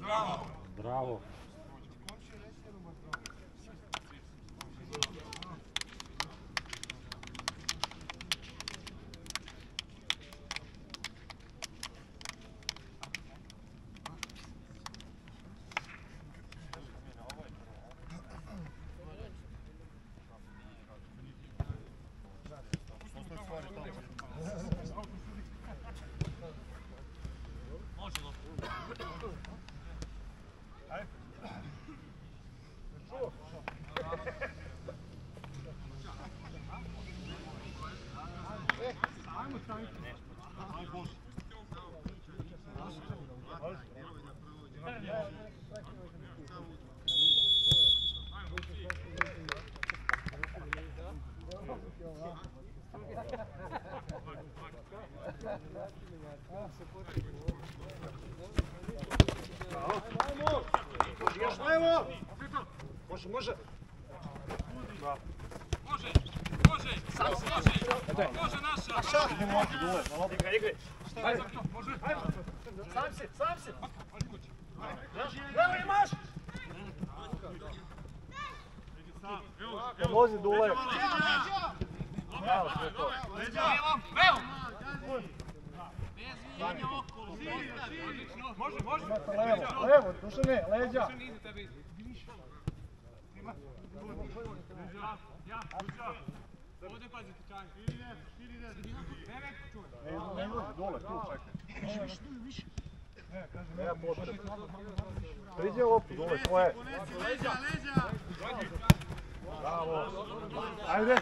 Bravo. Može. Sam se može naša. Igri. Sam se. Evo imaš. Pomozi Dule. Može. Levo, Dušane, leđa. Ovdje pazite, Čanje. Ne može dole, tu čekaj. Nema potrebe. Priđe loptu dole, svoje. Leđa! Bravo. Ajde.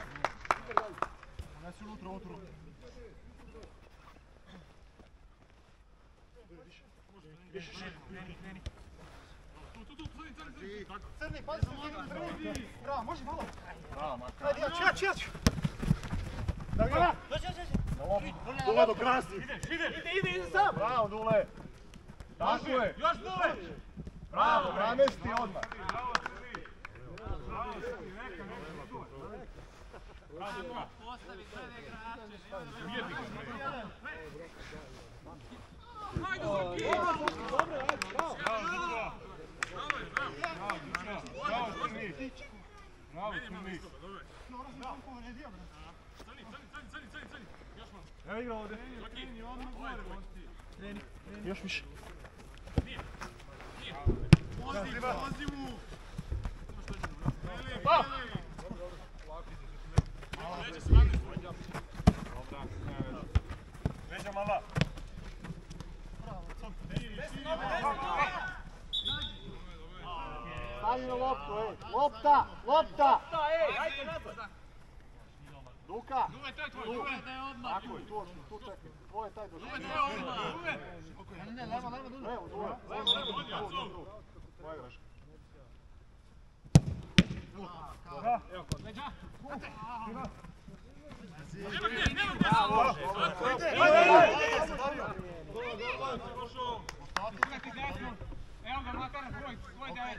Nesi unutra, otru. Crni, pazi se, bravo, može malo. Bravo, Marka. Ajde, jač. Da ga. Dule do krasti. Ide sam. Bravo, Dule. Tako je. Još Dule! Bravo, namesti odmah. Postavi sve igrače. Evo igra ovdje. Još više. Vozi mu! Leđa mala. Stavi na loptu, ej. Lopta! Ajde nazad! Duka! Duve, to je tvoj, Duve da je odmah! Tako je, tu čekaj. Tvoj je taj Duka. Duve da je odmah! Ne, levo, Duve. Levo, Duve. Tvoja greška. Leđa! Evo ga, Matara, tvoj 9.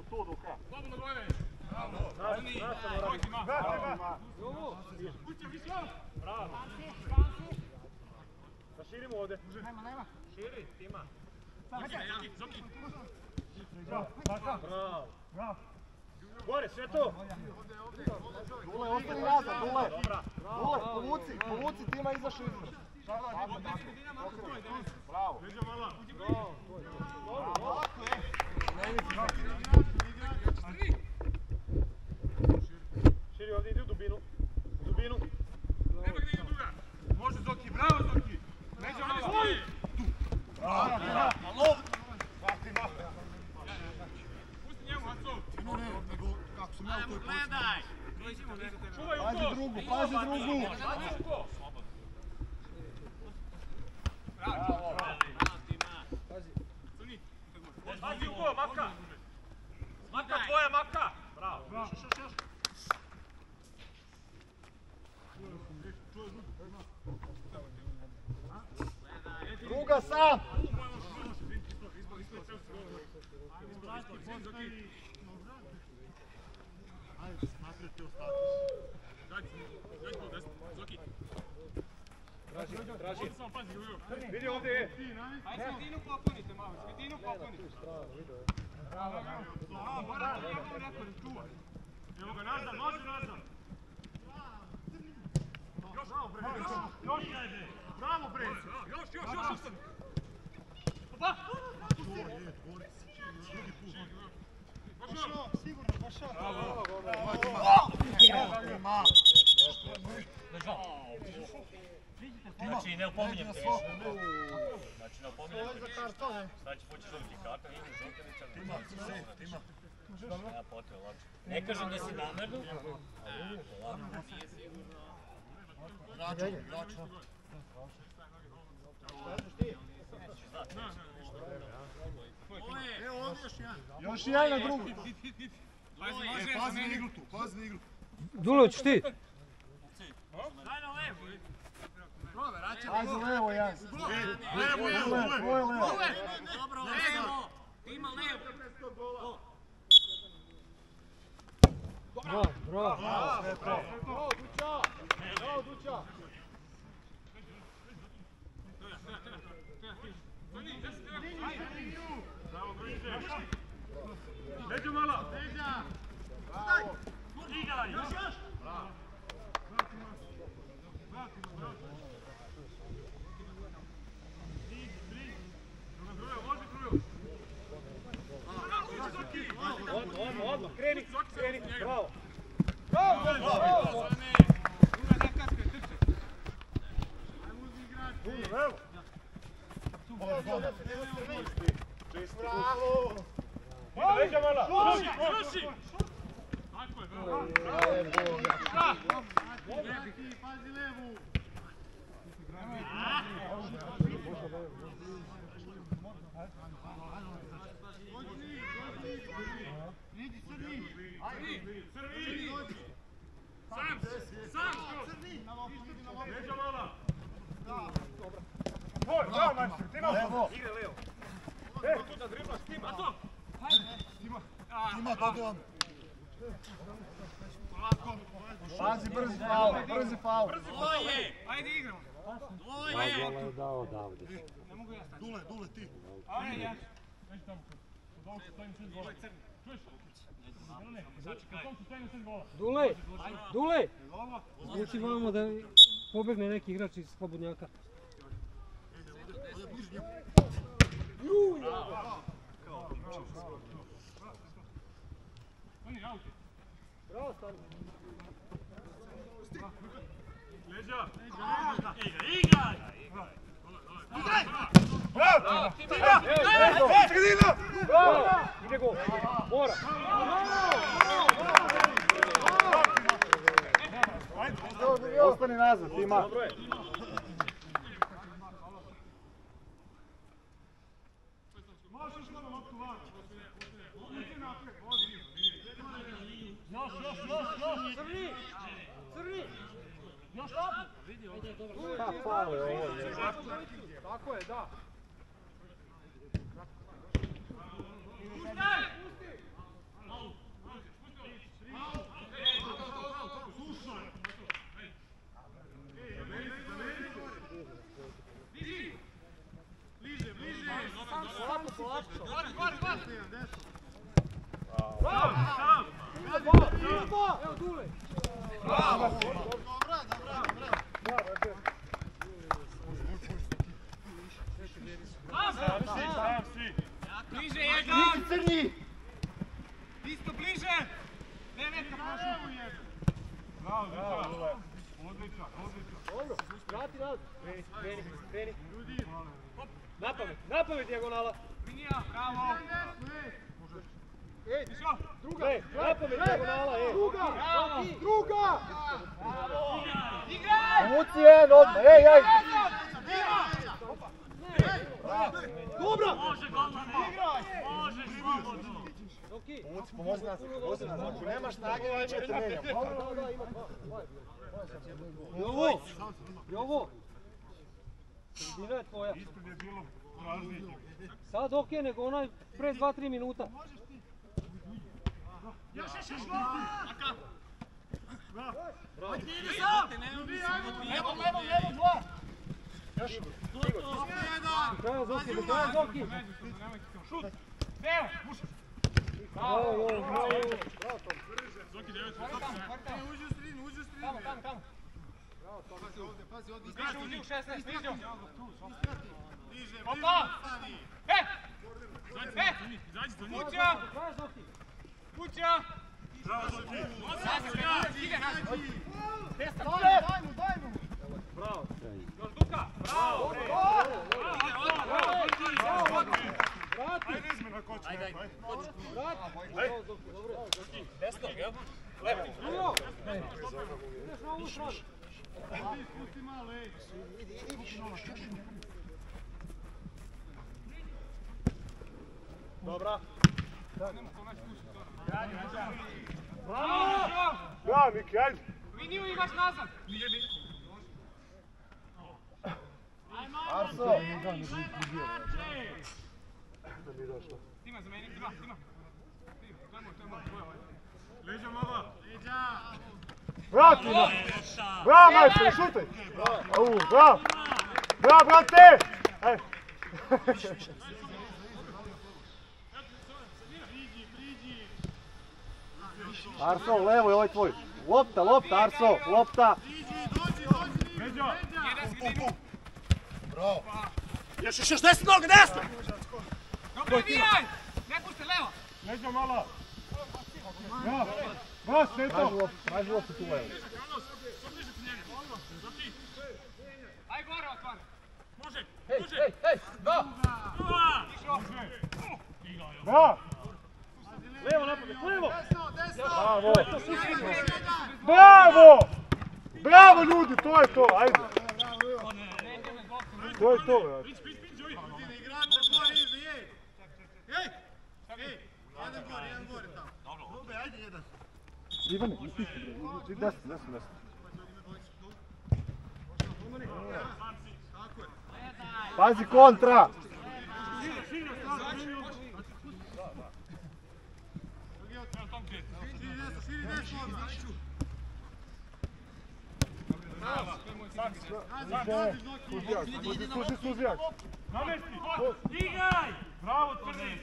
Tu, Duka. Slobodno Gojve. Trojki ima. Kuće, više. Bravo. Da širimo ovdje. Nema. Širi, Tima. Zoki. Bravo. Gore, sve to. Dule, ostani nazad, Dule. Dule, povuci, Tima izašao izvrš. Bravo. Lako je. Širi ovdje, ide u dubinu. Nema gdje ide druga. Može Zoki, bravo Zoki. Leđa malo. Bravo. Pusti njemu, Acov. Kako sam ja u toj Gledaj. Čuvaj u to. Pazi drugu. Bravo. Pazi u ko, Maka. Maka tvoja, Maka. Bravo. Još. Druga sam. Traži. Vidi ovdje je. Ajde sredinu popunite malo, sredinu popunite. Bravo. Evo ga nazad, može nazad. Još ajde. Bravo bre! Još ostane. Opa! Pašao, sigurno, pašao. Bravo. Znači ne opominjem te više. Znači ne opominjem te više. Sad će poći žuti karta, idem žutenica. Tima. Ja potrebno lakše. Ne kažem da si namerno. Račun. Evo ovdje još jedan. Još jedan na drugu. Pazi na igru tu, pazi na igru. Dule, hoćeš ti? Daj na levo. Ajde levo jedan. Levo jedan, tvoje levo. Dobro, levo. Ima levo. Bravo. Sve to. Bravo, Duća. Bravo, bliže. Leđo malo. Leđa. Bravo. Igraj. Još. Odmah, kreni, bravo. Bravo! Leđa malo. Sluši. Tako je, bravo. Pazi levu! Idi crni! Crni! Sam! Crni! Leđa malo. Bravo, majstor, levo! Igre levo. Tu da driblaš Tima. Ato! Tima, dobro vam! Pazi, brzi faul! Dvoje! Ajde igramo. Dvoje! Dao odavde. Dule, ti! Ajde, ja. Već tamo. Od ovog stojim sred gola. Čuješ? Začekaj. Od ovog stojim sred gola. Dule! Znači vamo da pobegne neki igrač iz slobodnjaka. Bravo, stani. Leđa! Igraj! Bravo! Sredina! Bravo! Ide gol. Mora. Ostani nazad, Tima. Dobro je. Možeš malo loptu van. Ide naprijed. Još. Crni. Još loptu. Faul je ovo. Tako je, da. Evo Dule. Bravo! Sam si! Bliže jedan. Crni! Isto bliže. Devetka prošla. Bravo, odlično. Dobro, vrati nazad. Kreni. Napamet dijagonala. Linija, bravo! Ej, druga! Napamet dijagonala, Druga! Igraj! Muci jedan odmah, ej! Dobro! Može golmane! Možeš slobodno! Muci, pomozi nas, ako nemaš snage, neće te menjam. Jovo! Sredina je tvoja. Ispred je bilo praznije. Sad okej, nego onaj pre 2-3 minuta. Još! Bravo! Ide sam! Levo, dva! kraja Zoki, do kraja Zoki. Šut! Evo, mušaš! Bravo. Zoki 9. Uđi u sredinu, uđi u sredinu. Tamo. Pazi, ovdje. Uđi u 16, niđo. Niže, Opa! Izađi za njih. Kuća! Kraja Zoki. Kuća! Bravo, Zoki. Ide nazad. Daj mu. Bravo. Još Duka! Bravo! Ajde, izmjena koči. Ajde. Bravo Zoki, dobro. Desno, jel? Lepi. Evo. Ideš na ovu stranu. Pusti malo, ej. Dobra. Bravo, Miki, ajde. Liniju imaš nazad! Arso. Tima za meni, Tima. Leđa mala. Bravo, Tima. Bravo, majster, šutaj. Bravo. Bravo, brate. Ajde. Arso, levo je ovaj tvoj. Lopta, Arso, lopta. Međa! Bravo. Još 10 noga, desno! Dobro, bijaj! Ne pušte levo! Leđa mala. Bravo, Steto. Maži loptu tu levo. Aj gore otvara! Može! Da. Bravo. Levo napad, levo. Bravo! Bravo ljudi, to je to, ajde. To je to, brate. Ivane, desno. Pazi kontra! Suzijak. Namesti! Igaj! Bravo, Crni!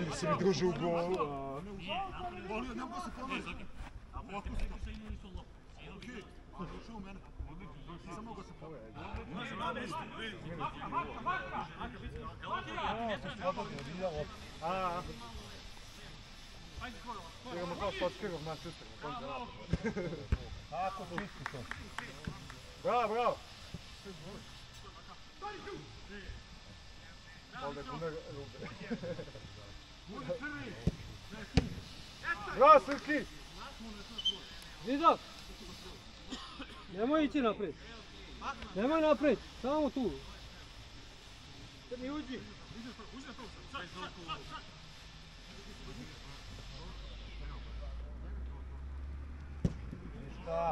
Ili se mi druže u golu. Idemo kao Sočkegov Manchester. Ako čisti to. Bravo. Ovdje kuna rude. Bravo, Srki! Zizak. Nemoj ići naprijed. Nemoj naprijed, samo tu. Crni uđi.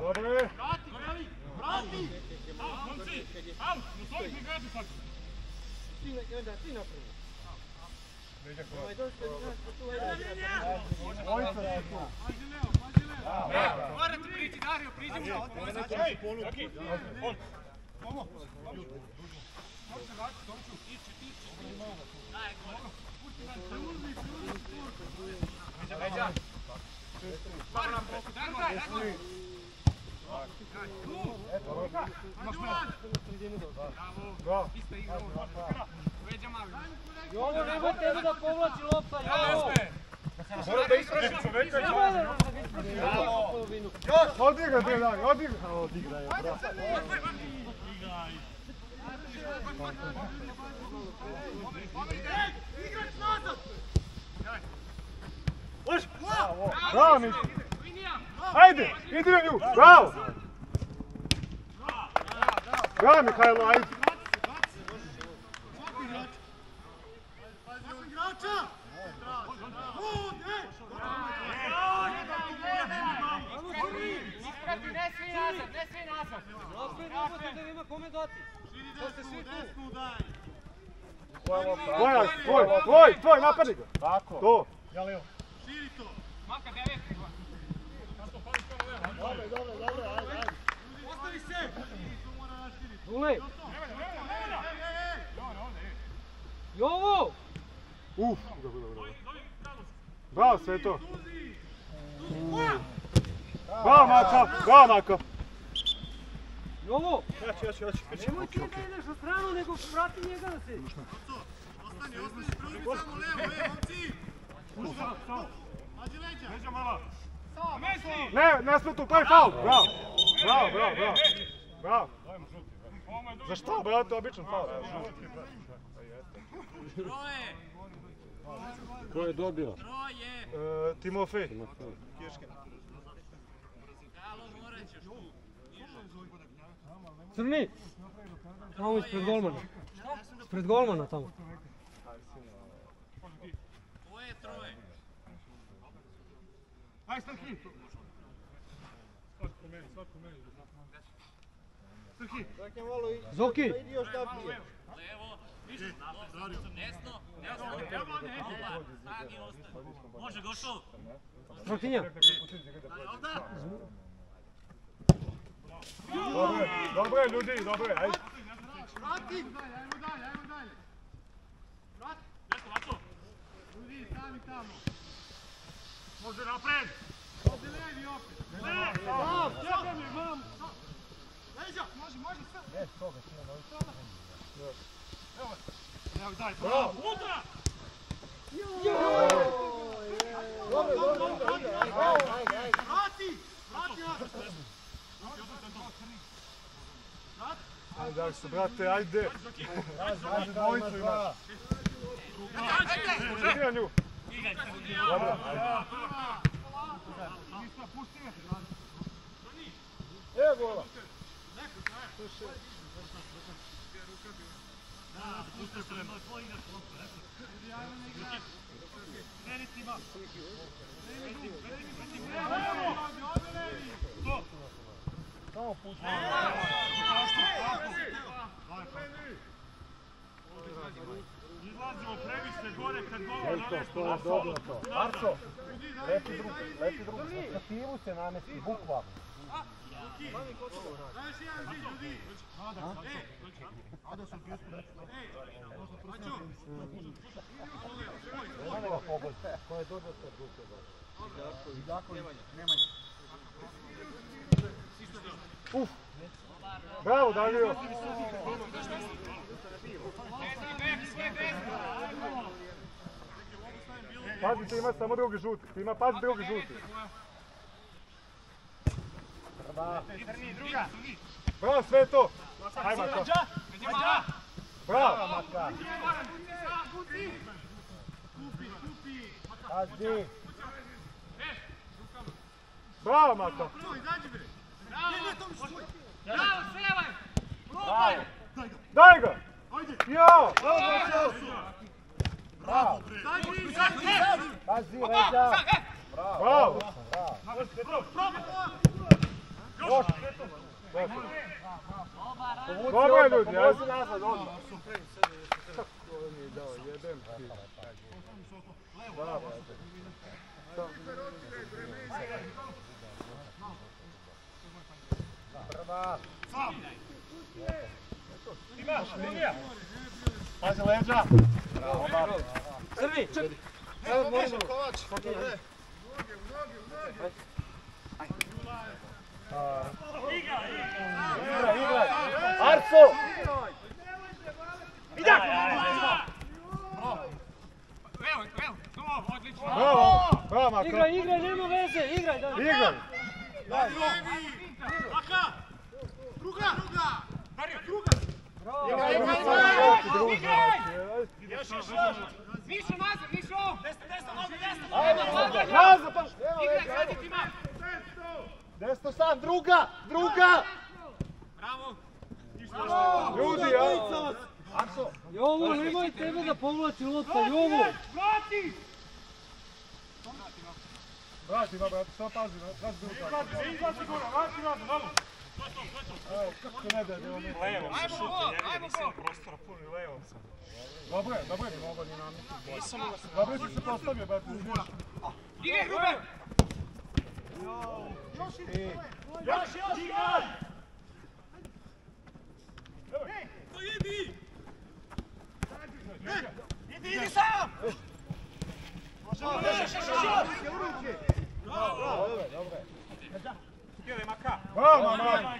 Dobre! Vrati! Momci! Au! Naslovi mi igrači sad! Ti naprijed. Leđa Ovaj došli, tu ajde. Oj, se rekao. Morate prići, Dario, priđemo! Bravo. Jovo, nemojte da povlači lopta, Jovo! Mora da ispraži čoveka. Još! Odigra, Dejan, odigra je, bravo. Bravo, Miki. Ajde, idi na nju, bravo. Bravo, Mihajlo, ajde. Ne svi nazad! Naprijed nemojte da ima kome dati. To ste svi tu. Tvoj, napadi ga. Tako. To. Maka 9. Dobre, ajde. Ostavi se! Dule, Jovo! Dobro. Bravo, Sveto. Bravo, Mako. Bravo, Mako. Jovo! Jači. Nemoj ti da ideš na stranu, nego vrati njega da se... Ostani, Preuzmi samo levo, momci! Pađi leđa! Leđa mala! Ne smije tu, pravi faul. Bravo. Za šta, brate, običan faul. Troje! Ko je dobio? Troje! Timofej. Galo, morat ćeš tu. Crni! Tamo ispred golmana. Ispred golmana tamo. Ovo je troje. Aj, Strhi. Zoki! Levo, više, desno, snagi ostane. Može, Gošo! Strokinja! Dobro je, ljudi, dobro je, ajde. Vrati! Ajmo dalje! Vrati! Ljudi, stani tamo! Može napred. Ovdje levi opet! Čekaj mi, mam. Leđa! Može sve! Evo, daj, bravo. Utra! Vrati! Ajde, se, brate, ajde. Ajde, dvojicu imaš. Igra nju. Dobro, ajde. Evo gola. Samo pusti. Izlazimo previše gore kad govor Dobro. Arco, lepi drugi. Kativu se namesti, bukvalno. Daš jedan zid, ljudi! Ko je dobio to Uf! Bravo, Danilo! Pazite, ima samo drugi žuti. Pazi drugi žuti. Bravo, Sveto! Ajmo, Maka! Bravo, Maka! Pazi! Bravo, Maka! Bravo, strevaj! Bravo! Daj ga! Jo! Bravo! Pazi, leđa! Bravo! Još! Dobro je, ljudi, ajde nazad, odmah! Ovo mi je dao, jebem ti. Bravo! Prva! Imaš, linija! Pazi leđa! Bravo, bravo! Crni! Evo, možemo! Igraj! Arco! Bravo, Mako! Igraj, nema veze, igraj! Igraj! Maka! Druga! Mišo nazad, Mišo! Nazad, pa! Igraj, sad ti ima! Desno sam, druga! Bravo! Ljudi, ja! Arso! Jovo, nemoj tebe da povlači lopta, Jovo! Vrati! Vrati, brate, samo pazi, vrati druga. Izlazi gore, vrati nazad, vamo! Evo, kako ne da je bilo mi? Ajmo go! Prostora puni levom sam. Dobro je, ni mogo ni namiti. Dobro si se postavio, brate. Igraj, Ruben! Još! Igraj! To jedi! Idi sam! Bravo, bravo!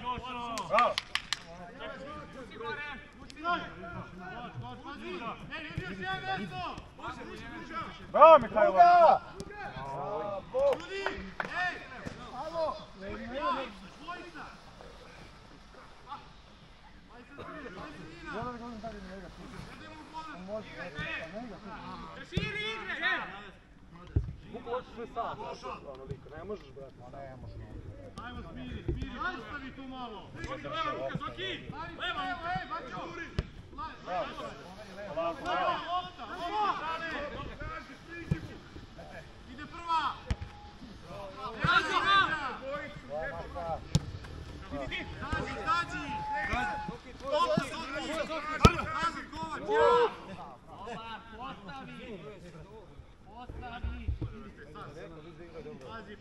Bravo, Mihajlo! Ne možeš, brate. Ne možeš. Ajmo smiri, ostavi tu malo. Leva ruka, Zoki! Leva, Bačo! Ide prva! Dađi!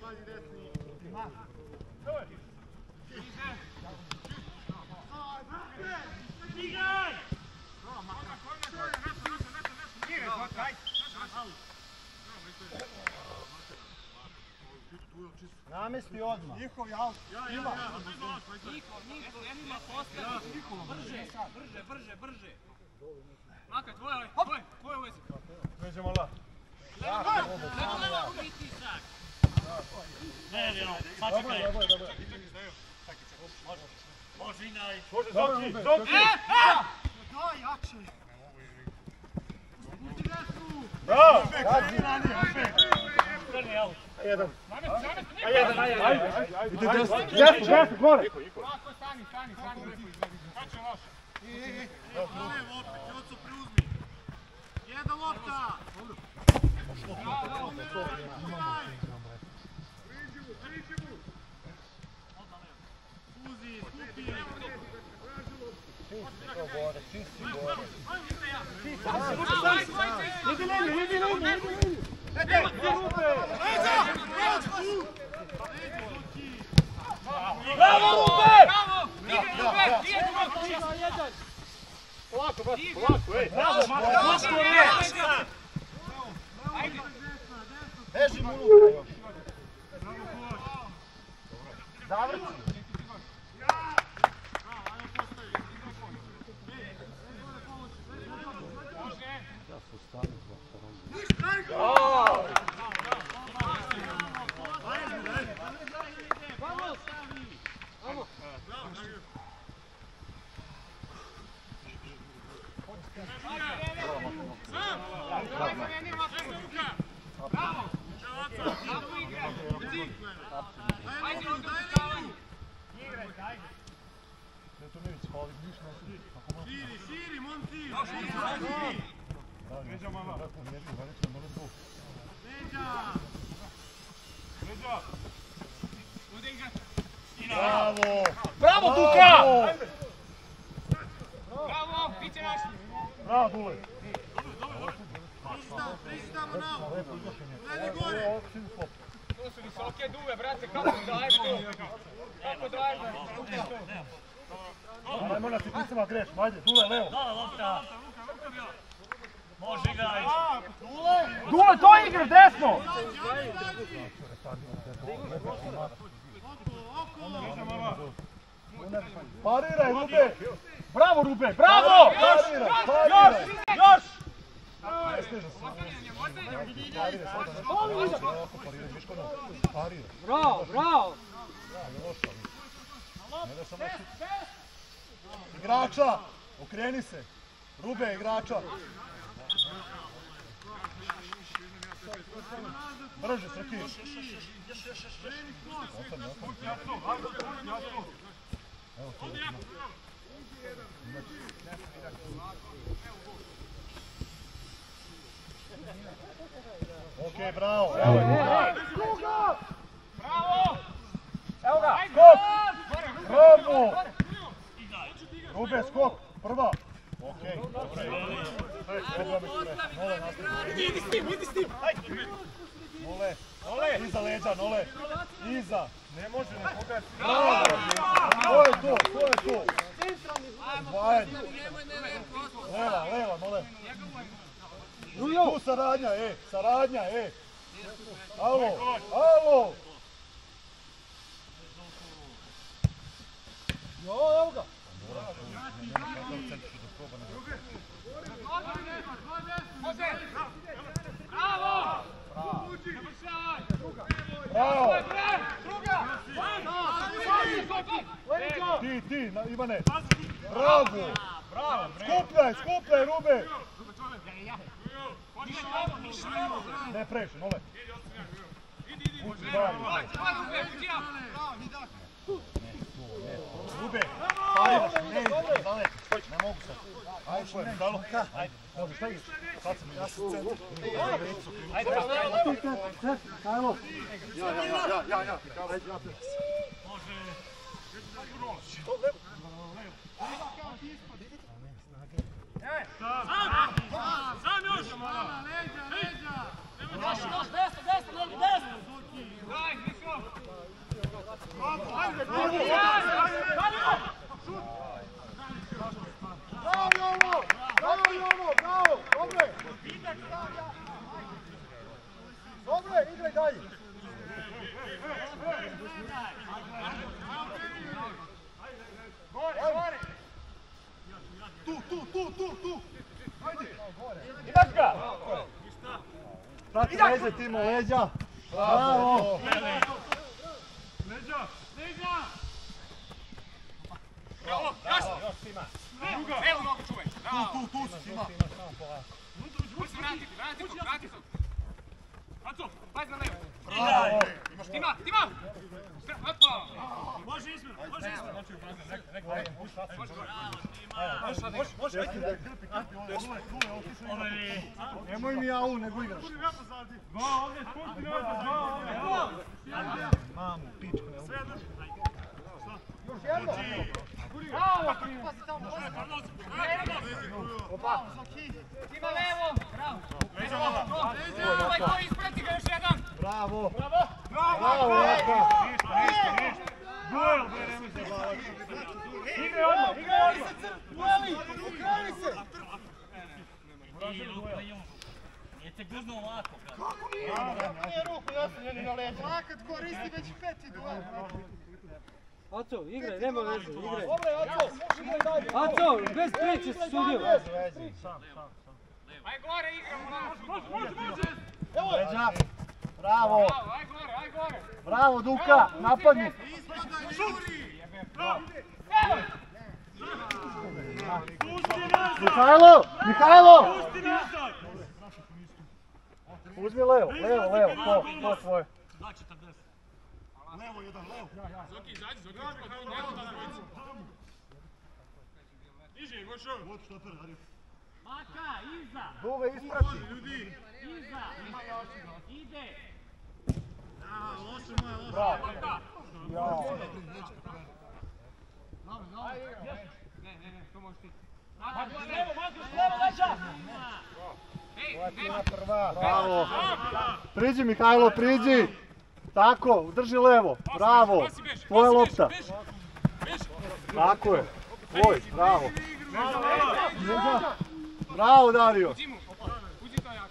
Pazi desni. Namesti odmah. Njihov je aut. Njihov, jednima postavi. Brže. Maka, tvoj uvezi. Pređemo la. Levo, pritisak. Ne, sačekaj. Može Inaj. Može, Zoki! Daj, jače. Bravo! Crni aut. Jedan. Ajde. Ide desno, gore! Stani. Kad će loše? Levo opet, Joco preuzmi. Jedna lopta. Uzi, skupi. Čisti gore. Bravo, Rupe! Polako, ej! Beži mu ruka još. Zavrci. Širi, momci! Leđa mama. Leđa! Bravo! Bravo, Duka! Bravo, biće naš. Bravo, Dule! Pristamo namo! Glede gore! Tu su visoke duve, brate, kako dajemo? Kako dajemo? Ajmo na sitnicama greš, ajde, Dule, levo! Dole lopta. Može Inaj. Dule, to je igra, desno! Pariraj, Rube! Bravo, Rube, bravo! Pariraj! Još! Bravo! Igrača! Okreni se! Rube, igrača! Brže, Srki! Okej, bravo! Bravo! Evo ga! Skok! Bravo! Rube, skok! Prva! Okej, Idi s tim! Nole! Iza leđa, Nole! Iza! Ne može, ne pogasi. Bravo! To je to! Odvajanje! Leva, Nole! Tu saradnja, saradnja, Alo, alo! Jo, evo ga! Bravo! Bravo! Druga! Ti, Ivane! Bravo! Skupljaj, Rube! Ne previše, nole! Rube! Ne mogu sad. Ajde, dalo. Može, šta ideš? Sad sam, ja sam centar. Ajde, Hajmo. Ja. Sam još! Daj, Mišo! Bravo! Dobre, igraj dalje! Gore! Tu! Ajde! Imaš ga! Prati leđe, Timo, leđa! Bravo! Leđa! Bravo, jasno! Evo nogu čuvaj! Bravo! Tu si, Tima! Može se vrati se! Aco, pazi na levo! Bravo! Tima! Opa! Može Ismir! Može! Nemoj mi javu, nego igraš. Dva ovdje, spusti nema, dva ovdje! Mamu, pičku, ne ubi. Još jedno! Bravo! Opa! Tima levo! Bravo! Ovaj koji isprati ga još jedan! Bravo! Bravo! Jaka! Duel, bre, nemoj se bavati. Igraj odmah! Ukrali se! Nije te guzno ovako, kad. Nije ruku naslonjeni na leđa. Lakat koristi već peti duel. Aco, igraj, nema veze, igraj. Dobre, Aco, igraj dalje. Aco, bez priče si sudio. Aj gore igramo! Može! Leđa! Bravo! Aj gore! Bravo, Duka! Napadni! Mihajlo! Uzmi levo, to tvoje. Levo, jedan, levo. Zoki, izađi, niže, gošo! Maka, iza! Duve, isprati. Iza! Ide! Bravo. Ne, to možeš ti. Levo, leđa! Bravo. Priđi, Mihajlo, priđi. Tako, drži levo. Bravo. Tvoja lopta. Tako je. Tvoj, bravo. Bravo, Dario. Uđi to jako.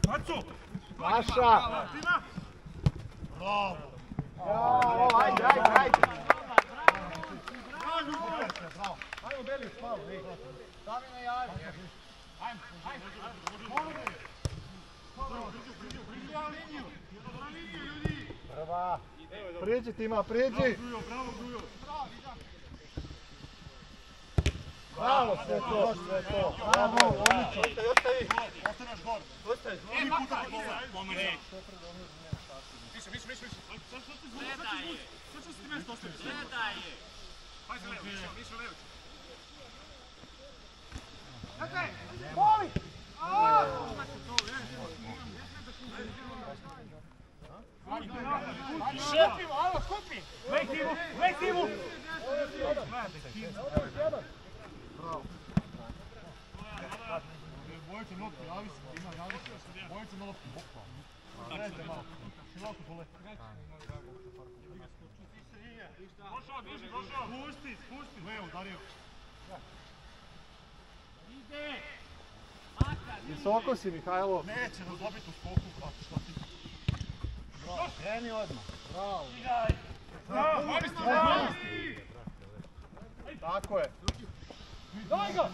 Aco! Maša. Bravo. Ajde. Ajmo, Belius, malo. Stavi na javi. Prva. Priđi, Tima, priđi. Bravo, sve to. Bravo, odlično. Ostaviš gol. Pomeri. Više. Sad ću si ti mjesto ostaviti. Pazi levo, više levo. Boli! Šepimo, alo, skupi! Lej Timu! Bojice na loptu, javi se, Tima, javi se. Bojice na loptu. Gledajte malo. Šilako pole. Gošo, diži, Gošo! Spusti! Levo, Dario. Ide! Visoko si, Mihajlo. Neće nas dobiti u skoku, brate, šta ti? Bravo, kreni odmah. Bravo. Tako je. Daj ga!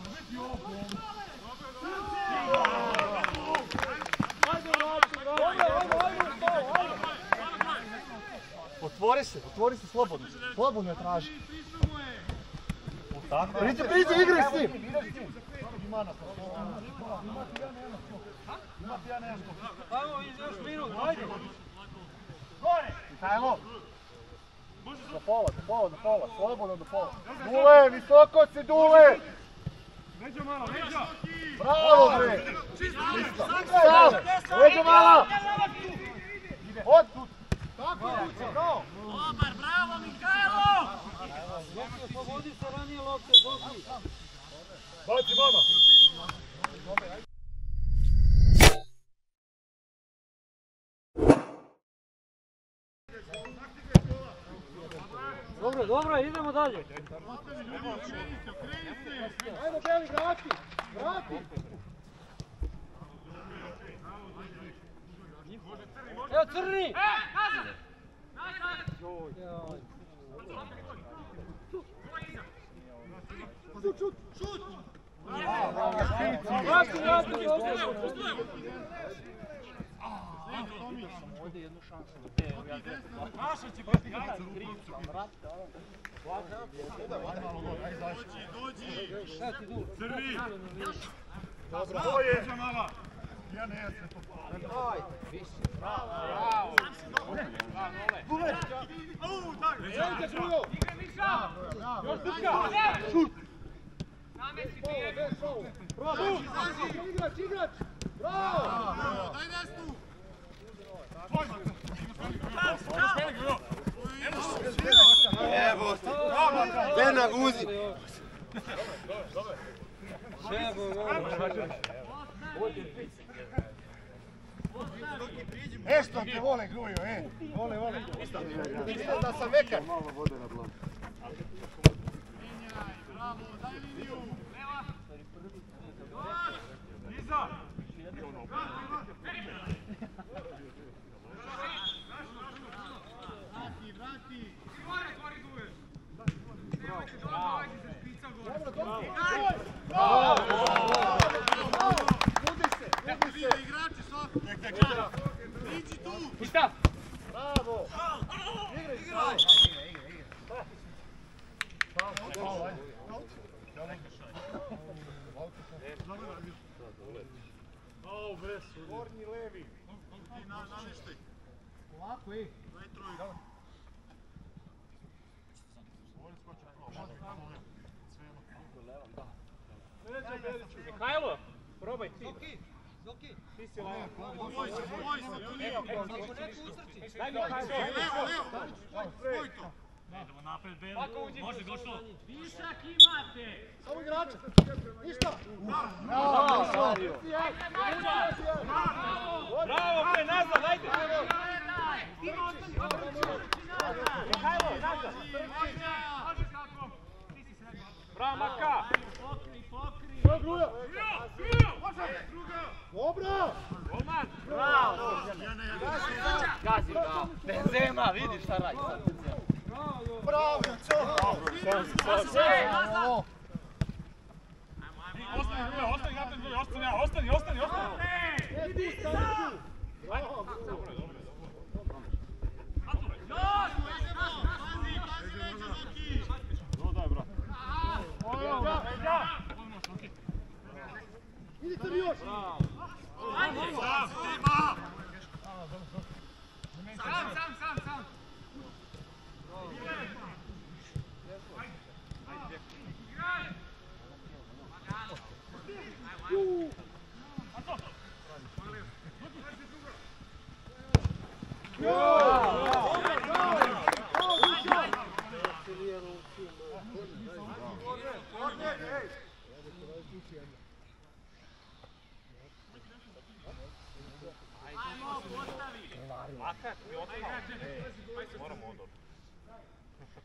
Otvori se slobodno. Slobodno je traži. Priđi, igraj s njim. Ima ti ja nešto. Ajmo, još minut, ajde! Mihajlo. Do pola, slobodno do pola. Dule, visoko si, Dule! Leđa malo, leđa! Bravo, bre! Leđa malo! Od! Tako je, bravo! Dobar, bravo Mihajlo! Zoki, oslobodi se ranije lopte, Zoki! Baci, mama! Dobro, idemo dalje. Ajmo, Beli, vrati! Evo crni! Dobro, to je! Ja ne jesam to pala. Bravo! Dule! Želite drugo! Još duka! Bravo! Igrač! Bravo! Daj desnu! Evo, gdje na guzi? Ešto te vole Grujo, vole. Mislim da sam vekar. Malo vode na dlan. Bravo, daj liniju. Iza! Vrati. Budi se. Igrači su. Priđi tu. Pušta! Bravo. Igraj. Gornji levi. Ti namještaj. Ovako, daj trojku. Mihajlo, probaj ti. Zoki! Ti si lavo. Boj se. Daj Mihajlo. Levo. Spoj to. Idemo napred, Beli. Može, došlo. Višak imate! Samo igrače. Ništa. Bravo, pre, nazad, ajde. Mihajlo, nazad. Bravo, Maka. Bravo, Gruja. Dobro. Golman. Bravo. Gazi ga. Benzema, vidiš šta radi. Bravo, Bravo. Ostani, Gruja, ostani napred, Gruja, ostani. Idi, stani tu. Bravo. Idite li još? Sam!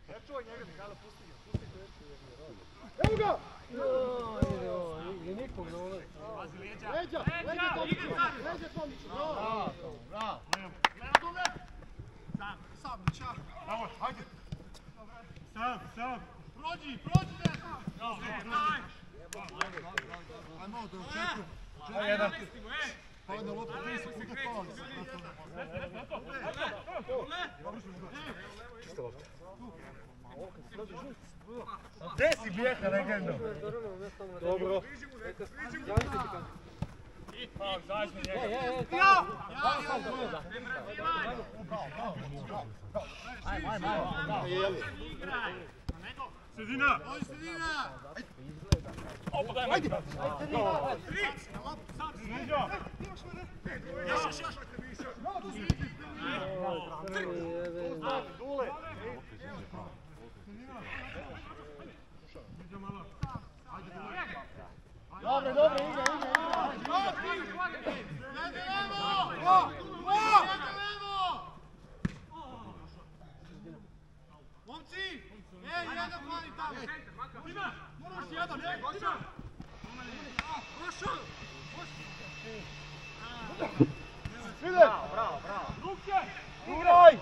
Ne čuvaj njega, Mihajlo, pusti ga. Evo ga! Je nikog na onaj. Leđa Tomiću! Leđa Tomiću! Bravo! Bravo! Gleda dole! Sam, čak! Bravo, hajde! Sam! Prođi! Ajmo, da očekujem. Jedan. Pa onda lopta 30 puta pali se. Čista lopta. Gdje si bijeha, legendo? Dobro. Zađi njega. Sredina! Ajde! Dule! Dobro, igra! Momci! Ej, jedan hvali tamo! Moraš jedan, ej! Prošao! Ide! Bravo! Ruke! Igraj!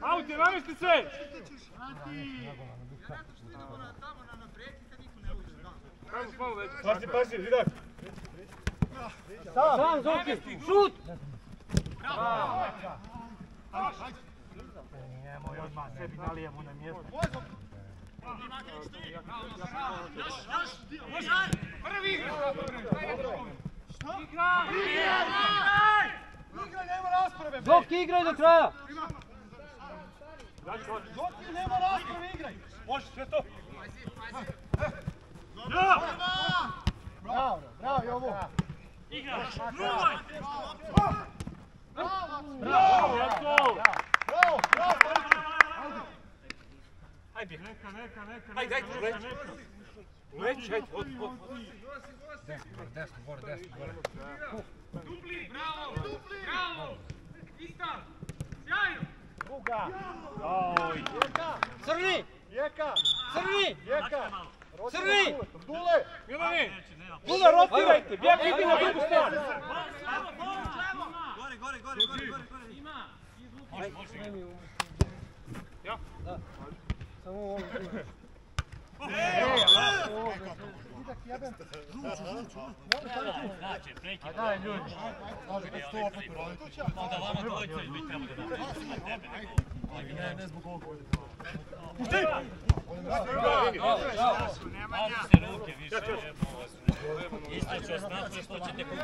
Aut, 11 se! Pazi, vidak! Sam, Zoki, šut! Nemoj odmah, sebi nalijemo na mjesto. Prvi! Igraj, nema rasprave! Zoki, igraj do kraja! Zoki, nema rasprave, igraj! Može sve to! Bravo, Jovo! Igraš! Nuvaj! Bravo! Ajde! Neka! Ajde, Leć, ajde! Desno, gore. Dupli! Bravo! Istan! Sjajno! Druga! Crni! Jeka! Crni! Jeka! Crni! Dule! Milani! Dule, rotirajte! Bjegajte na drugu stranu! Gore! Ima! Ja? Da. Samo ovo. Znači, prekid. Daj, ljudi! Onda vama dvojica bi trebalo da dam. Ne zbog ovog. Pusti! Malo se ruke više jebamo vas. Isto ću osnaći što ćete kupiti.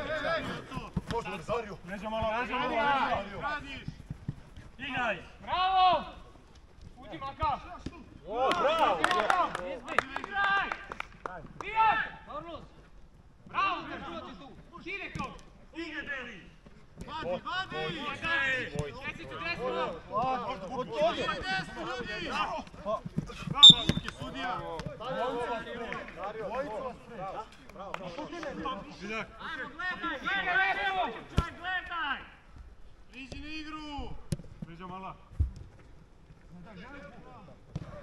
Leđa malo! Igraj! Bravo! Uđi Maka! Bravo! Igraj! Igraj! Bravo! Šire to! Igre, Beli! Vadi! Desnicu desno! Od toga! Desno, ljudi! Ruki, sudija! Dvojicu vas preča. Vidak! Ajmo, gledaj! Priđi na igru! Leđa mala!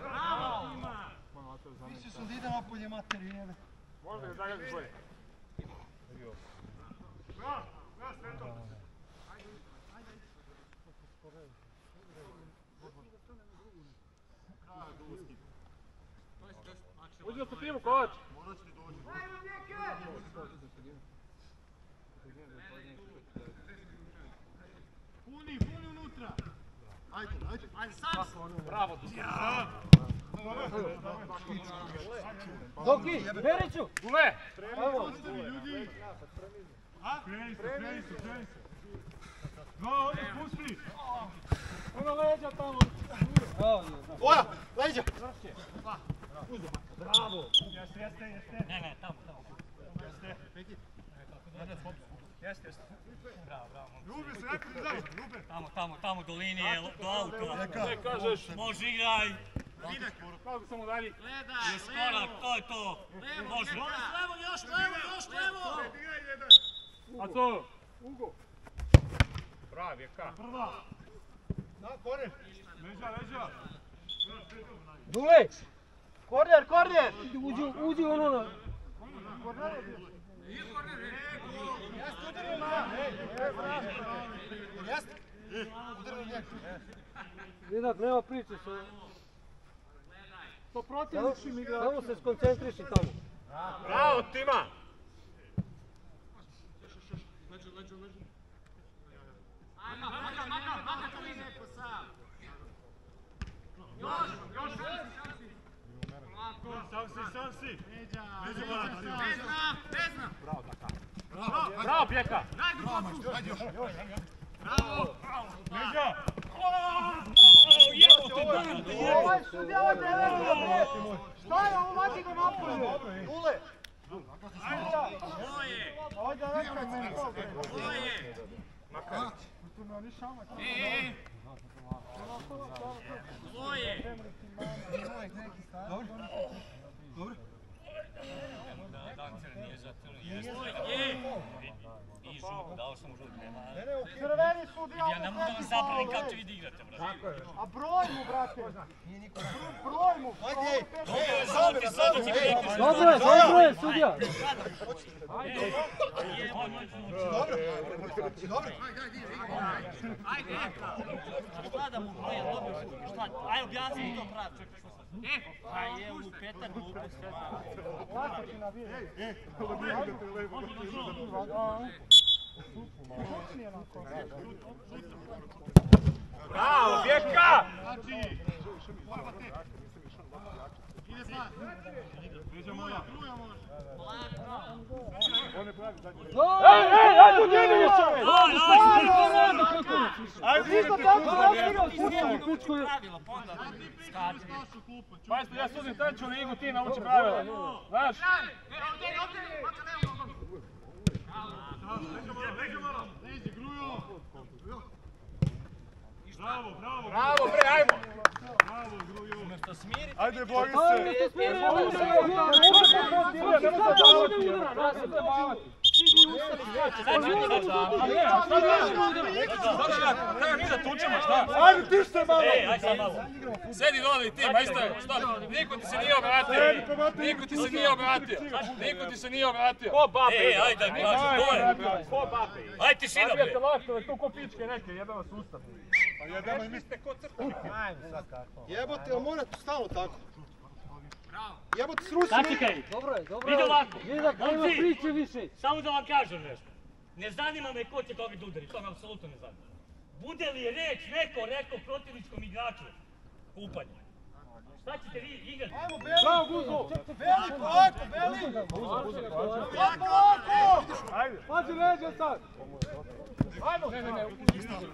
Bravo! Mislio sam da ide napolje materijele. Možda ga zagadi bolje. Uđi da se pivu, Kovač! Puni unutra! Ajde, sam! Bravo! Zoki, Beriću! Dule! Evo! Ljudi! Kreni se! No, ovdje pusti! Ono leđa tamo! Bravo, Oja, leđa! Bravo! Jeste! Ne, tamo. Jeste. Ljubi se, rekli mi zajedno, Ljube. Tamo do linije, do auta. Ne kažeš. Može igraj. Kako samo dalje? Još korak, to je to. Može. Još levo! A co? Ugo. Pravi je ka. Prva. Da, koren. Leđa. Dule! Korner! Uđi ono na... Jeste, udari na! Jeste? Udari na njega. Vidak, nema priče se. To protivnički mi igra. Samo se skoncentriši tamo. Bravo, Tima! Sam si! Bravo, Pjeka! Leđa! Ovaj sudija, ovaj ne šta je ovo, mati ga napolje? Dule! Ajde, rekaj meni. Tu me oni šamak. Dobro. Dancer nije zatvorio. I žut, dao sam žut, nema... Crveni sudija, Ja ne mogu da vam zapravim kako će vi da igrate, brate. a broj mu, brate. Broj mu. Sada će biti... Dobro je, sudija! Šta da mu broja dobro? Šta? Aj, objasni mi to prav. Aj, je, lupetan, lupetan. Bravo, Pjeka! Leđa moja. Ajde, udjeli više! Ajde, Isto tako, rastigrao Pičko je... Pravila, pa onda skače. Pazite, ja sudim treću ligu, ti nauči pravila. Znaš? Bravo, bre, ajmo! Umesto smiri... Ajde, boji Ajde, se! to smiri, Mi da tučemo, šta? Ajde, ti ste malo. Aj sad malo. Sedi dole ti, majstore, šta? Niko ti se nije obratio. Niko ti se nije obratio. Niko ti se nije obratio. Ko bape? Ajde, kažu, Ko bape? aj tišina, bre. Laštove, tu ko pičke neke, jebava sustav. Pa jedemo i mislite ko crta. Jebote, ali mora stalno tako. Jebote, sruši mi. Sačekaj, Dobro je. vidi ovako. Vidak, nema Momci, priče više. samo da vam kažem nešto. Ne zanima me ko će koga da udari, to me apsolutno ne zanima. Bude li reč neko rekao protivničkom igraču kupanje? Šta ćete vi igrati? Ajmo, Beli. Bravo, Guzo! Beli, polako, Beli. Polako! Ajde! Pazi leđa sad. Ajmo! Ne,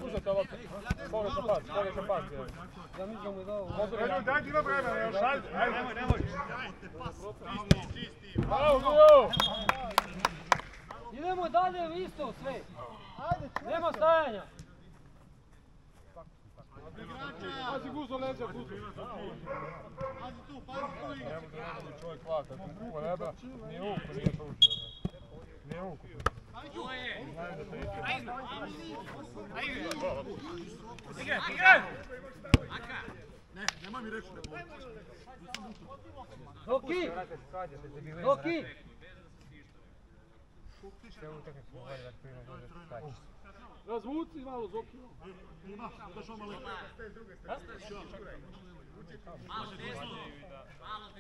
uzete ovako. Pogrešan pas. Ja mislim da mu je dao... Daj ti na vremena, još ajde. Nemoj. Bravo, Guzo! Idemo dalje, isto sve. Nema stajanja. Pazi Guzo leđa, Guzo. Pazi tu igra. Čovjek hvata, ko neba, nije uko, nije pručio. Nije uko. Igraj! Ne, nemoj mi reći da je Doki! Doki! Razvuci malo Zoki.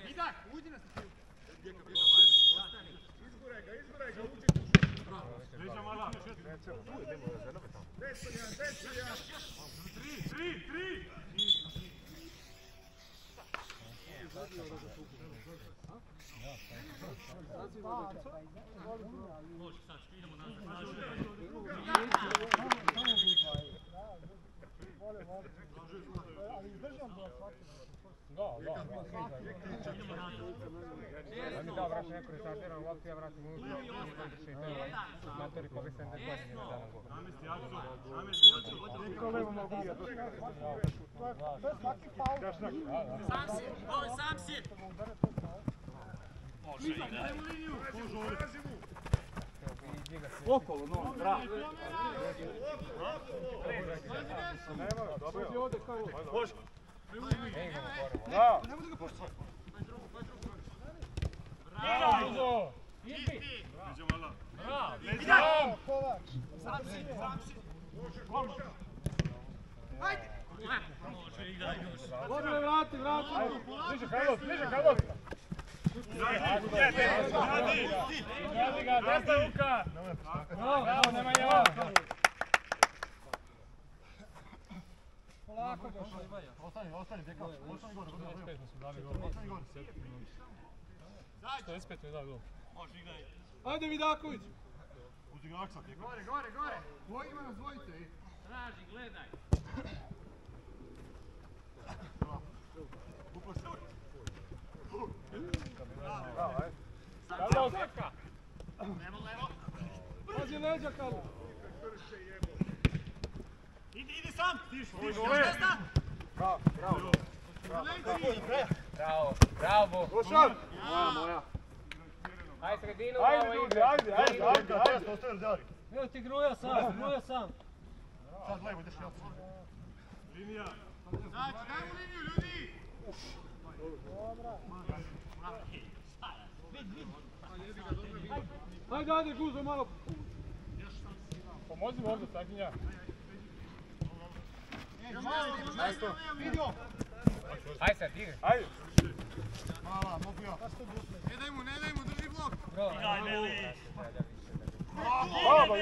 Vidak, uđi na se. Izguraj ga, uči. Leđa mala. Tri! Da. baš neko retardiran loptu, ja vratim unutra i završi i to je matori koga 70 godina ne dana gol. Namesti Akso. Niko levo mogu igrati. To je svaki faul. Sam si! Može igrati. Okolo, no, bravo. Nema, dobro. Može. Da. Ne bude ga pošto. Bravo! Bravo! Kovač. Sam si. Ajde. Može igrati još. Dobro, vrati. Bliže, Karlos. Radi ga, desna ruka! Bravo, Nemanja! Polako došao i Maja. Ostani, Bjekao. Ostani gore. 45 mi je dao gol. Može igrati. Ajde Vidaković. Uz igrača, Bjekao. Gore. Dvoje ima nas dvojice. Traži, gledaj. Bravo, ajde. Bravo, Zeka! Levo. Pazi leđa, Karlo. Idi sam. Bravo! Dušan! Moja! Aj sredinu, Ajde, ljudi, ajde! Ostavi Zari. Evo ti gruja sam. Sad levo, ideš ja. Linija. Znači, daj mu liniju, ljudi. Ajde, Guzo, malo. Pomozi mi ovdje, Sakinja. Vidio! Aj sad, igri! Ajde! Mala, mogu ja. Ne daj mu, drži blok. Igraj, Meli. Bravo!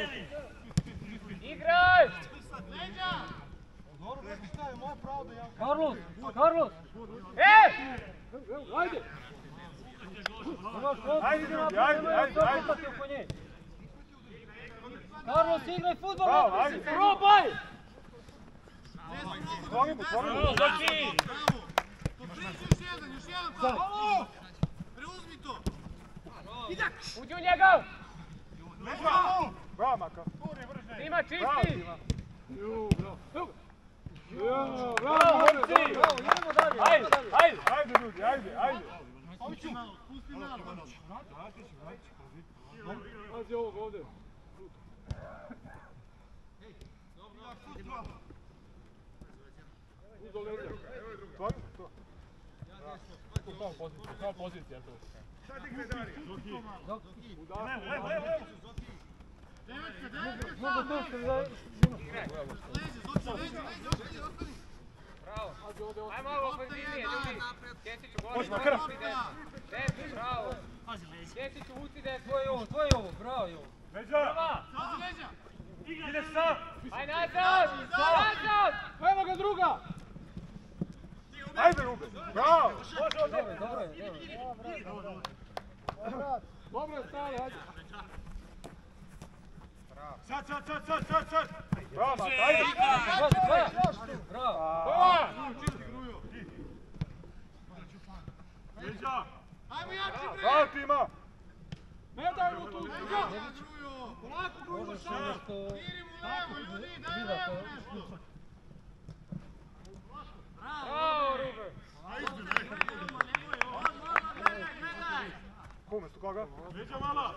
Igraj! Leđa. Dobro, rekli šta je moje pravo da ja... Carlos! Ajde! Ajde, ljudi, ajde! Carlos, igraj futbol! Bravo, ajde! Probaj! Slogi mu! Bravo, Zaki! Još jedan. Bravo! Preuzmi to. Uđi u njega! Bravo, Maka! Tima čisti! Bravo, momci! Idemo dalje! Ajde, ljudi, ajde! Pusti malo. Pazi ovog ovdje. Uzo leđa. Kao pozicija to. Možda to što za... Bravo! Aj malo ofenzivnije, ljudi! Kesiću, Može, goli! Makara! Bravo! Pazi, leđa. Kesiću, uci da je Tvoje ovo, bravo je ovo. Leđa! Leđa. Ideš sam! Aj nazad! Nazad! Evo ga druga! Ajde, Ruben! Bravo! Dobro je stali, ajde. Sad! Bravo, Maka, ajde! Bravo! Leđa! Ajmo jači bre. Bravo, Tima! Ne daj mu tu! Polako, Bruno, Možeš šao. nešto... Miri mu levo, ljudi, daj Vida levo to. nešto. Bravo, Ruben! Ko umjesto koga? Leđa mala!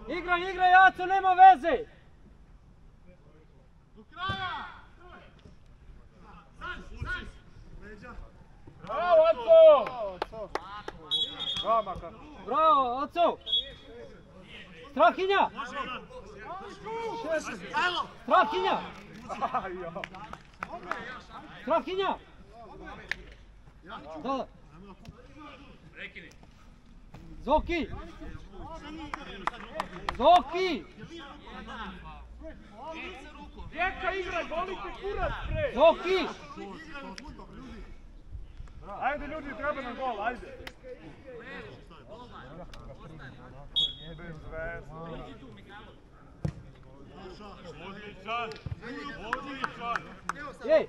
Igraj, Jaco, nema veze! Do kraja. Bravo, Anto! Bravo, Maka! Bravo, Aco! Strahinja! Strahinja! Strahinja! Da. Prekini. Zoki! Jeka igra, volite kurac, bre! Zoki! Ajde, ljudi, treba nam gol, ajde! Bez veze. Odličan! Ej,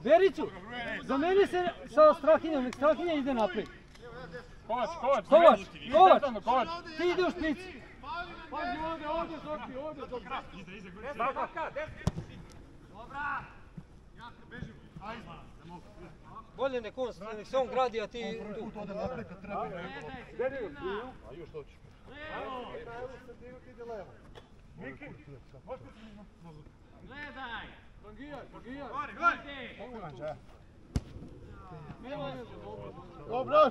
Beriću, zameni se sa Strahinjom, nek Strahinja ide naprijed. Kovač! Kovač, ti ide u špici. Pazi ovdje, Zoki, ovdje. Bolje nek se on gradi, a ti tu. Ode naprijed kad treba. A još hoću. Gledaj! Pogijaj. Dobro!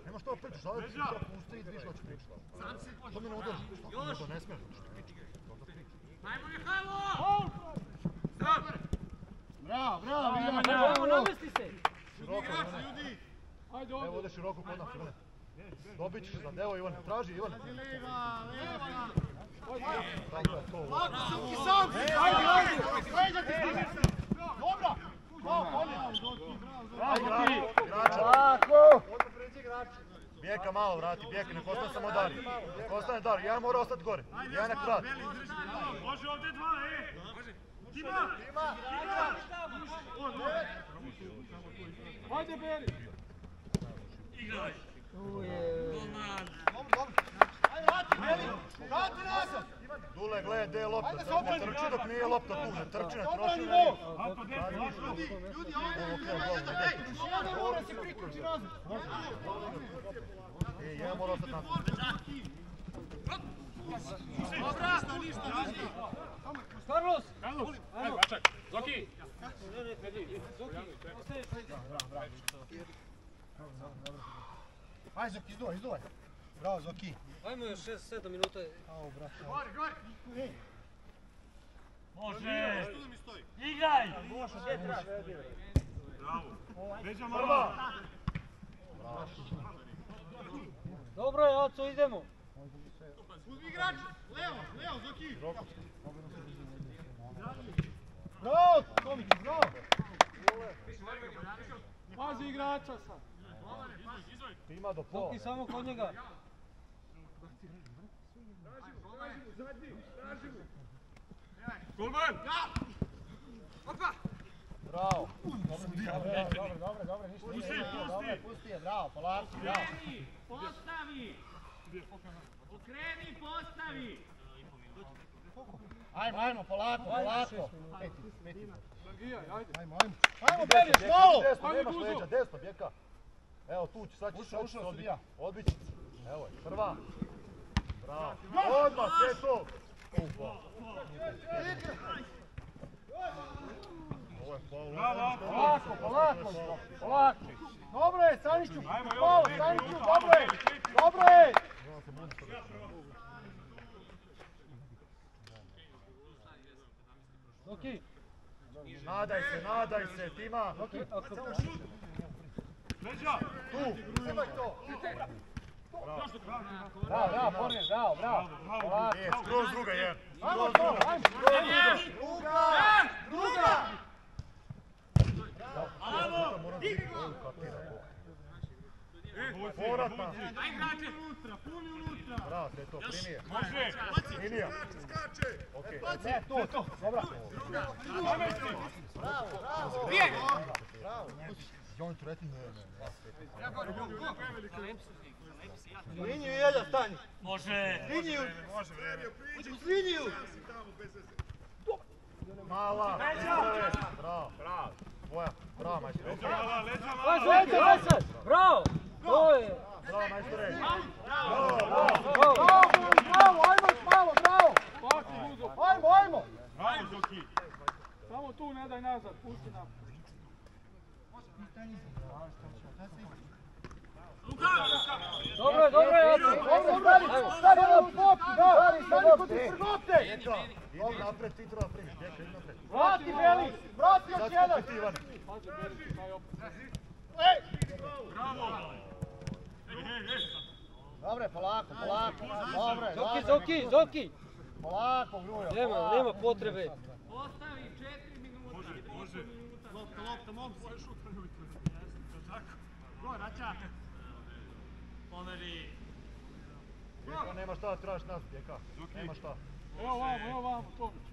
Nema što pričaš, ali ti pusti i dviš hoću pričati. To mi ne udrži, što ne smiješ. Ajmo Mihajlo! Bravo, Ajmo, navesti se. Široko, Ivane. Evo ovdje široko kod nas, Ivane. Dobit ćeš za evo Ivane, traži Ivane. Tako je to. Suki sam! Ajde! Dobra! Ajde, igrača. Lako! Bijeka malo vrati, Bijeka, nek ostane samo Dari. Nek ostane Dari, jedan mora ostati gore. Jedan nek vrati. Može ovdje dva, Može. Tima! Ajde, Beri! Igraj! Vrati nazad! Dule, gledaj gdje je lopta. Ne trči dok nije lopta tu, ne trči, ne troši. Ljudi, ajde! Mora se priključi nazad. Jedan mora ostati nazad. Carlos! Ajde, Bačak! Zoki! Ajde, Zoki, izduvaj. Bravo, Zoki. Ajmo još 6-7 minuta. Može! Igraj! Prva! Dobro je, Aco, idemo. Leo, Zoki! Bravo, Tomić, bravo! Pazi igrača sad. Ima do pola. Zoki samo kod njega. Kulman! Bravo. Dobro, ništa. Pusti je, bravo, polako, bravo. Postavi! Okreni, postavi! Ajmo, polako. Ajmo, Berić, malo! Desno, nemaš leđa, desno, Bjeka. Evo tu će, sad ćeš odbit će. Evo je, prva. Bravo. Odmah, sve to! Polako. Dobro je, Saniću, malo, Saniću, dobro je! Zoki! Nadaj se, Tima! Leđa! Tu! Uzimaj to! Bravo, Pornir, bravo! Skroz druga, je! Druga! Povratna! Puni unutra! Bravo, sve to, primije! Može! Okej, to! Dobra! Bravo! Jon Tretin, Liniju Jelja, stani! Može! Liniju! Liniju! Mala! Bravo! Tvoja, bravo, majstore! Leđa! Bravo! To je! Bravo, majstore! Bravo, ajmo! Ajmo, Zoki! Samo tu, ne daj nazad, pusti nam. Dobro je, Aco! Stari na loptu, stari kod crnote! Dobro, napred, ti treba primiš, Bjeka, idi napred. Vrati, Beli, vrati još jedan! Sad ću ti, Ivan. Dobre, polako. Dobre, Zoki! polako, Grujo. Nema potrebe. Postavi 4 minuta! Može! Lopta, mogu se! Go, Rača! Djeka, nema šta, tražiš nas, Djeka. Nema šta. Evo vamo, Tomić.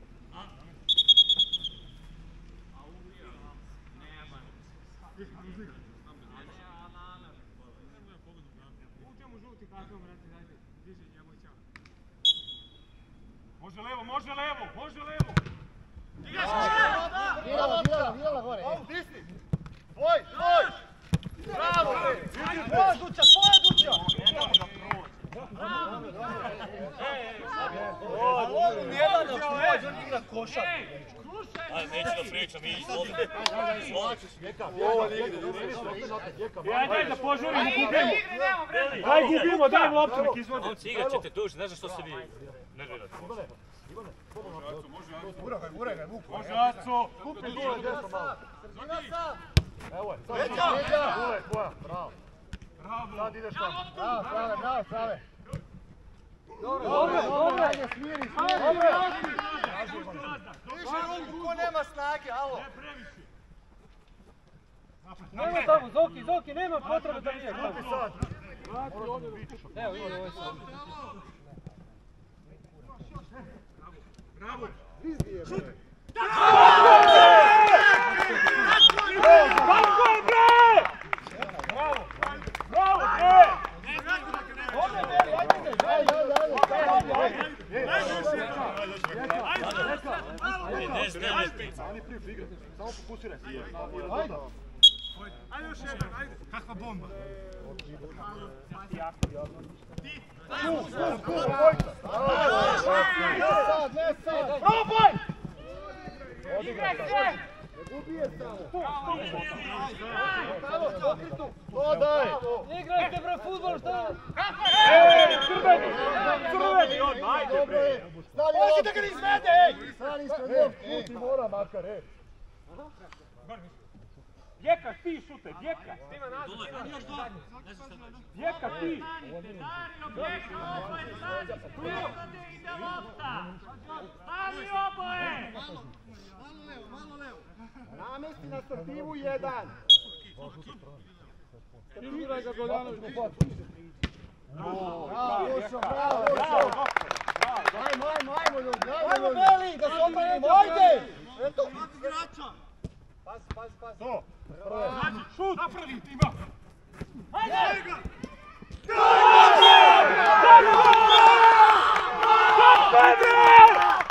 Može levo! Vidjela gore. Stisni! Tvoj! Bravo! Tvoja Duća! Nijedan od igra košar. Ali neću da pričam, vi izvolite. Ajde da požurimo, gubimo. Ajde gubimo, daj loptu, nek izvodi. Momci, igrat ćete duže, ne znam što se vi nervirate. Gure ga, Vuku. Može, Aco. Kupi dole, desno malo. Evo je, sad dule, tvoja, bravo. Sad ideš tamo. Bravo, Save. Dobro. Ajde, smiri. Više ruku, ko nema snage, alo. Nema tamo, Zoki, nema potrebe da nije. Kupi sad. Evo, ovo je sad. Bravo! Šut! Kako je, bre! Bravo, bre! Ani prije igre, samo fokusiraj. Ajde još jedan, ajde! Kakva bomba! Ne sad! Probaj! Odigraj se! Ne gubi je samo! Podaj! Igrajte bre fudbal, šta? Crveni on, ajde bre! Možete da ga ne izvede, ej! Stani ispred lopte! Ti mora makar, ej! Djeka ti šute, Djeka! Djeka ti! Namesti na stativu 1! Igraj ga Goljanović! Bravo! Ajmo ljudi! Ajmo Beli, da se opravimo, ajde! Eto! Pazi! To! Šut! Napravi, ima! Ajde!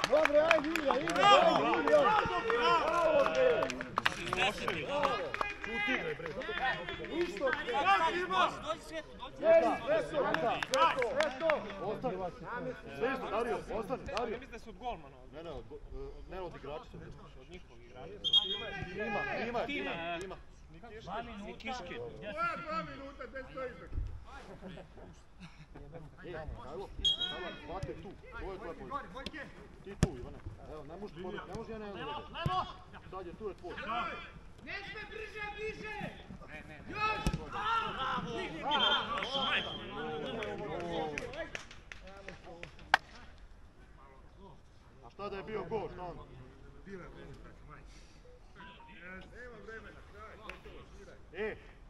Dobre, ajde, Ilija! Isto! Sve isto, Dario, ostani, Dario. Mislim da su od golmana. Ne, od igrača su. Od njihovih igrača. Ima. Nikiškin. Moja 2 minuta, bez to izbeg. Mihajlo, hvate tu. Ovo je tvoja pozicija. Ti tu, Ivane. Evo, ne može ja ne jedno. Sad je tu je tvoj. Ne sme bliže! A šta da je bio gol, šta onda?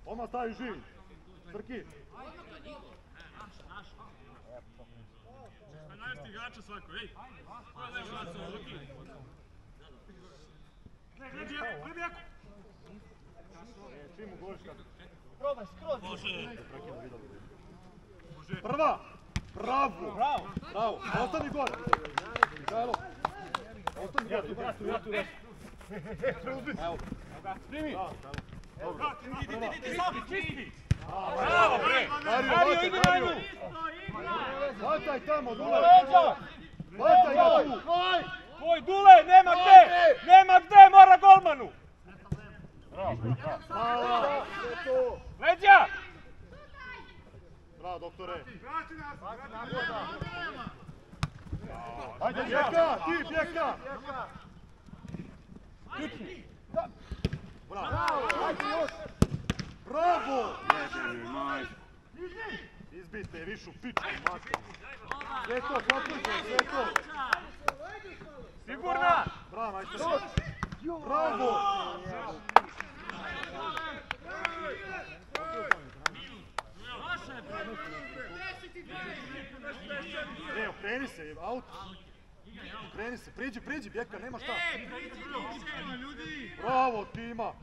Oma stavi živi. Trki. Najesti igrača svako, ej! Koja da je šansa, Zoki? Gledi jako! Čim mu goliš kako? Probaj, skroz! Prva! Bravo! Ostani gore! Mihajlo! Ostani gore! Ja tu. Preuzmi! Evo! Primi! Idi, sami, čisti! Bravo, bre! Dario! Vataj tamo, Dule! Vataj ga tu! Tvoj Dule, nema gde, mora golmanu! Hvala! Leđa! Bravo, doktore! Ajde, Djeka! Ti, Djeka! Bravo! Ajde još! Bravo! Izbijte višu pičku, mater! Sve to, potvrđe, sve to! Sigurna! Bravo, majster! Bravo! Okreni se, aut. Okreni se, priđi, Bjeka, nema šta. Bravo, tima.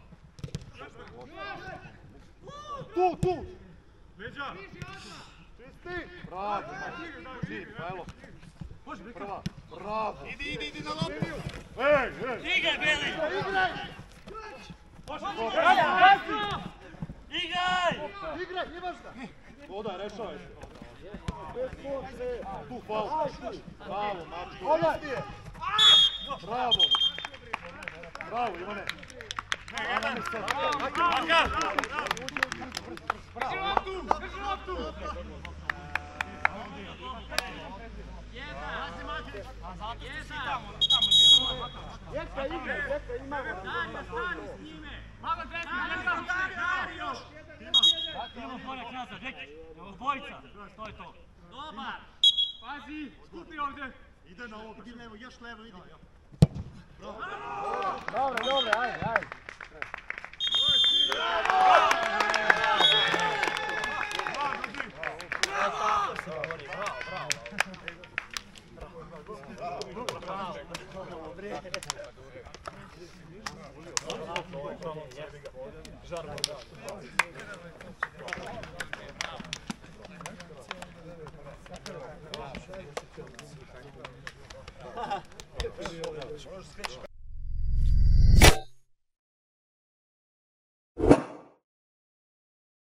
Tu. Leđa. Čisti. Bravo. Čisti, Mihajlo. Prva. Bravo. Idi na loptu. Ej. Igraj, Beli! Igraj, imaš ga. Voda, rešavaj se. Tu, faul. Bravo, Mačko. Bravo, Ivane. Drži loptu! Jeka ima. Stani s njime! Malo Dario! Idemo korak nazad, neki! Obojica! To je to! Dobar! Pazi! Skupi ovdje! Ide na ovo, idi levo, još levo, idi. Dobro, ajde. Bravo.